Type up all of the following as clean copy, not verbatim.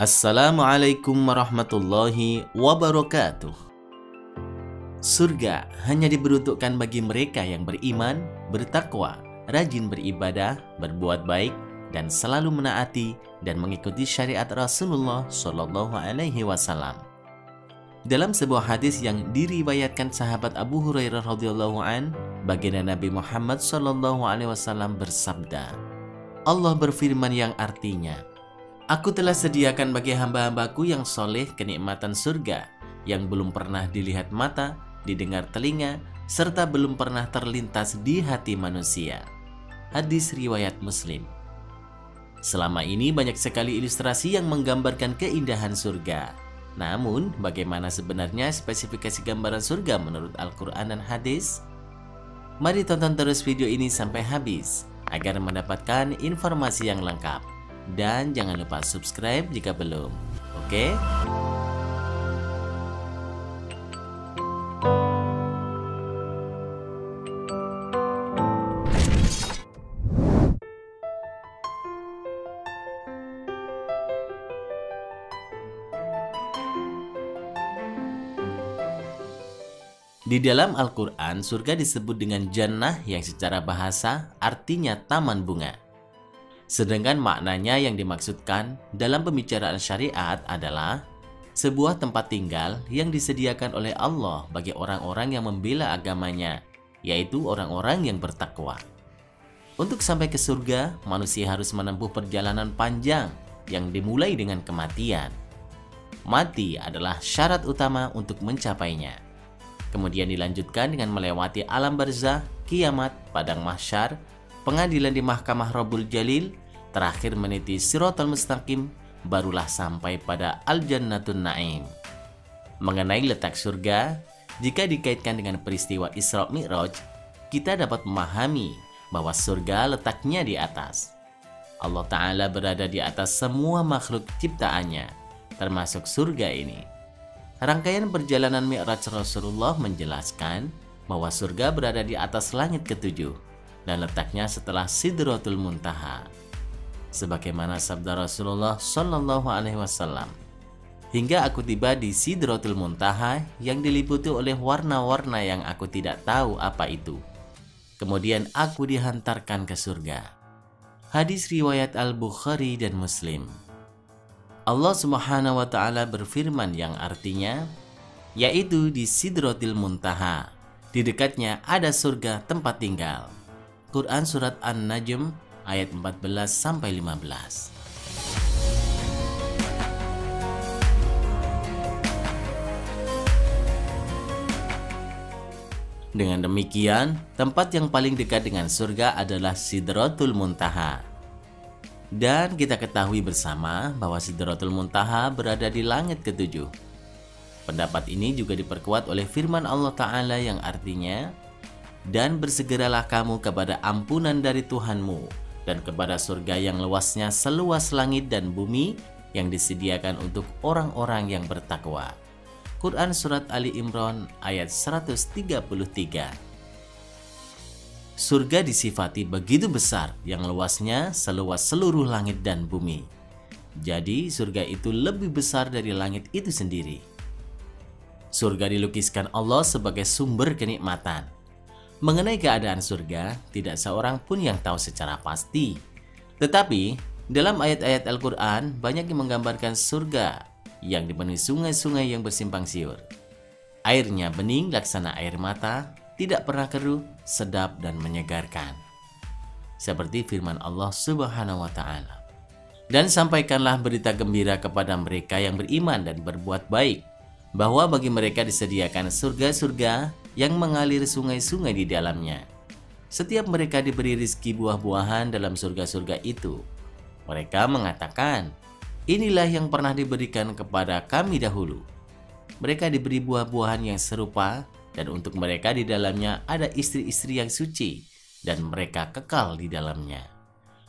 Assalamualaikum warahmatullahi wabarakatuh. Surga hanya diperuntukkan bagi mereka yang beriman, bertakwa, rajin beribadah, berbuat baik, dan selalu menaati dan mengikuti syariat Rasulullah Shallallahu Alaihi Wasallam. Dalam sebuah hadis yang diriwayatkan sahabat Abu Hurairah radhiyallahu an, baginda Nabi Muhammad Shallallahu Alaihi Wasallam bersabda, Allah berfirman yang artinya, Aku telah sediakan bagi hamba-hambaku yang soleh kenikmatan surga yang belum pernah dilihat mata, didengar telinga, serta belum pernah terlintas di hati manusia. Hadis riwayat Muslim. Selama ini banyak sekali ilustrasi yang menggambarkan keindahan surga. Namun, bagaimana sebenarnya spesifikasi gambaran surga menurut Al-Quran dan hadis? Mari tonton terus video ini sampai habis agar mendapatkan informasi yang lengkap. Dan jangan lupa subscribe jika belum. Oke? Di dalam Al-Quran, surga disebut dengan jannah yang secara bahasa artinya taman bunga. Sedangkan maknanya yang dimaksudkan dalam pembicaraan syariat adalah sebuah tempat tinggal yang disediakan oleh Allah bagi orang-orang yang membela agamanya, yaitu orang-orang yang bertakwa. Untuk sampai ke surga, manusia harus menempuh perjalanan panjang yang dimulai dengan kematian. Mati adalah syarat utama untuk mencapainya. Kemudian dilanjutkan dengan melewati alam barzah, kiamat, padang mahsyar, pengadilan di mahkamah Rabbul Jalil, terakhir meniti Shiratal Mustaqim, barulah sampai pada Al-Jannatun Na'im. Mengenai letak surga, jika dikaitkan dengan peristiwa Isra Mi'raj, kita dapat memahami bahwa surga letaknya di atas. Allah Ta'ala berada di atas semua makhluk ciptaannya, termasuk surga ini. Rangkaian perjalanan Mi'raj Rasulullah menjelaskan bahwa surga berada di atas langit ketujuh dan letaknya setelah Sidratul Muntaha. Sebagaimana sabda Rasulullah Shallallahu Alaihi Wasallam, hingga aku tiba di Sidratul Muntaha yang diliputi oleh warna-warna yang aku tidak tahu apa itu. Kemudian aku dihantarkan ke surga. Hadis riwayat Al-Bukhari dan Muslim. Allah Subhanahu wa Ta'ala berfirman yang artinya, yaitu di Sidratul Muntaha, di dekatnya ada surga tempat tinggal. Quran Surat An-Najm ayat 14-15. Dengan demikian, tempat yang paling dekat dengan surga adalah Sidratul Muntaha. Dan kita ketahui bersama bahwa Sidratul Muntaha berada di langit ketujuh. Pendapat ini juga diperkuat oleh firman Allah Ta'ala yang artinya, dan bersegeralah kamu kepada ampunan dari Tuhanmu dan kepada surga yang luasnya seluas langit dan bumi yang disediakan untuk orang-orang yang bertakwa. Quran Surat Ali Imran ayat 133. Surga disifati begitu besar yang luasnya seluas seluruh langit dan bumi. Jadi surga itu lebih besar dari langit itu sendiri. Surga dilukiskan Allah sebagai sumber kenikmatan. Mengenai keadaan surga, tidak seorang pun yang tahu secara pasti. Tetapi, dalam ayat-ayat Al-Quran, banyak yang menggambarkan surga yang dipenuhi sungai-sungai yang bersimpang siur. Airnya bening laksana air mata, tidak pernah keruh, sedap dan menyegarkan. Seperti firman Allah Subhanahu wa Ta'ala. Dan sampaikanlah berita gembira kepada mereka yang beriman dan berbuat baik, bahwa bagi mereka disediakan surga-surga yang mengalir sungai-sungai di dalamnya. Setiap mereka diberi rizki buah-buahan dalam surga-surga itu. Mereka mengatakan, inilah yang pernah diberikan kepada kami dahulu. Mereka diberi buah-buahan yang serupa, dan untuk mereka di dalamnya ada istri-istri yang suci, dan mereka kekal di dalamnya.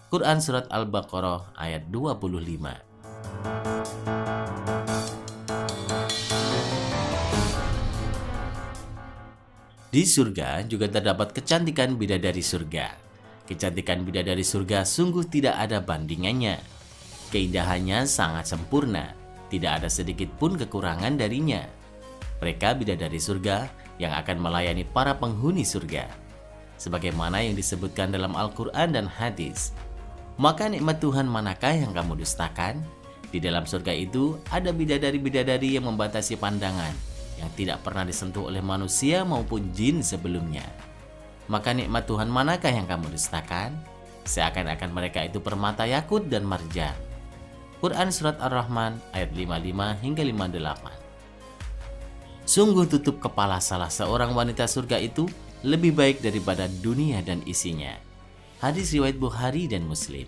Quran Surat Al-Baqarah ayat 25. Di surga juga terdapat kecantikan bidadari surga. Kecantikan bidadari surga sungguh tidak ada bandingannya. Keindahannya sangat sempurna, tidak ada sedikit pun kekurangan darinya. Mereka bidadari surga yang akan melayani para penghuni surga, sebagaimana yang disebutkan dalam Al-Quran dan hadis. Maka nikmat Tuhan manakah yang kamu dustakan? Di dalam surga itu ada bidadari-bidadari yang membatasi pandangan, yang tidak pernah disentuh oleh manusia maupun jin sebelumnya. Maka nikmat Tuhan manakah yang kamu dustakan? Seakan-akan mereka itu permata yakut dan marjan. Quran Surat Ar-Rahman ayat 55 hingga 58. Sungguh tutup kepala salah seorang wanita surga itu lebih baik daripada dunia dan isinya. Hadis riwayat Bukhari dan Muslim.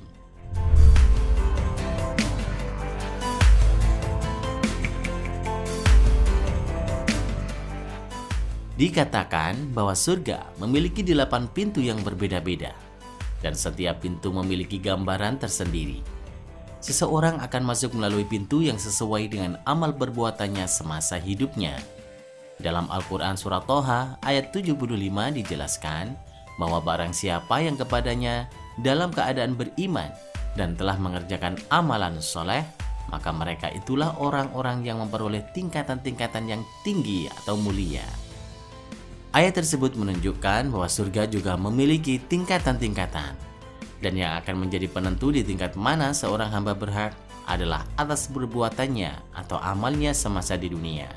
Dikatakan bahwa surga memiliki 8 pintu yang berbeda-beda, dan setiap pintu memiliki gambaran tersendiri. Seseorang akan masuk melalui pintu yang sesuai dengan amal perbuatannya semasa hidupnya. Dalam Al-Quran Surat Toha ayat 75 dijelaskan bahwa barang siapa yang kepadanya dalam keadaan beriman dan telah mengerjakan amalan soleh, maka mereka itulah orang-orang yang memperoleh tingkatan-tingkatan yang tinggi atau mulia. Ayat tersebut menunjukkan bahwa surga juga memiliki tingkatan-tingkatan, dan yang akan menjadi penentu di tingkat mana seorang hamba berhak adalah atas perbuatannya atau amalnya semasa di dunia.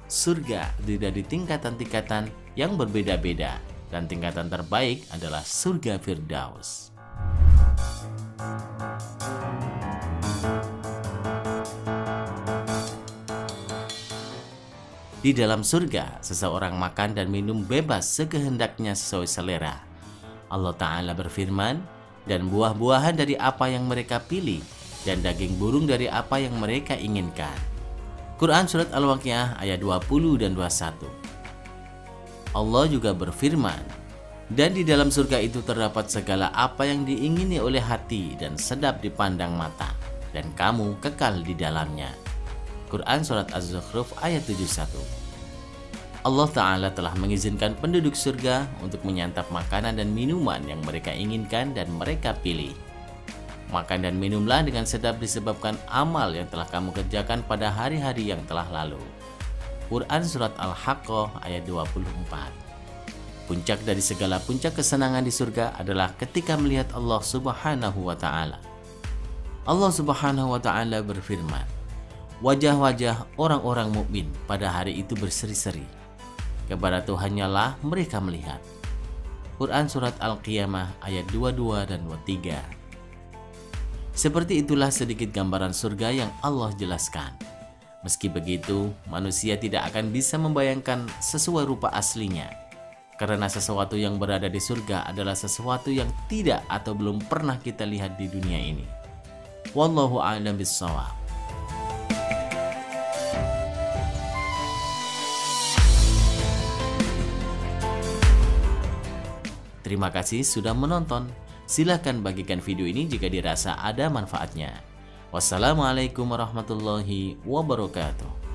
Surga terdiri dari tingkatan-tingkatan yang berbeda-beda, dan tingkatan terbaik adalah surga Firdaus. Di dalam surga, seseorang makan dan minum bebas sekehendaknya sesuai selera. Allah Ta'ala berfirman, dan buah-buahan dari apa yang mereka pilih, dan daging burung dari apa yang mereka inginkan. Quran Surat Al-Waqiah ayat 20 dan 21. Allah juga berfirman, dan di dalam surga itu terdapat segala apa yang diingini oleh hati dan sedap dipandang mata, dan kamu kekal di dalamnya. Quran Surat Az-Zukhruf ayat 71. Allah Ta'ala telah mengizinkan penduduk surga untuk menyantap makanan dan minuman yang mereka inginkan dan mereka pilih. Makan dan minumlah dengan sedap disebabkan amal yang telah kamu kerjakan pada hari-hari yang telah lalu. Quran Surat Al-Haqqah ayat 24. Puncak dari segala puncak kesenangan di surga adalah ketika melihat Allah Subhanahu wa Ta'ala. Allah Subhanahu wa Ta'ala berfirman, wajah-wajah orang-orang mukmin pada hari itu berseri-seri. Kepada Tuhannya lah mereka melihat. Quran Surat Al-Qiyamah ayat 22 dan 23. Seperti itulah sedikit gambaran surga yang Allah jelaskan. Meski begitu, manusia tidak akan bisa membayangkan sesuai rupa aslinya, karena sesuatu yang berada di surga adalah sesuatu yang tidak atau belum pernah kita lihat di dunia ini. Wallahu a'lam bishawab. Terima kasih sudah menonton. Silahkan bagikan video ini jika dirasa ada manfaatnya. Wassalamualaikum warahmatullahi wabarakatuh.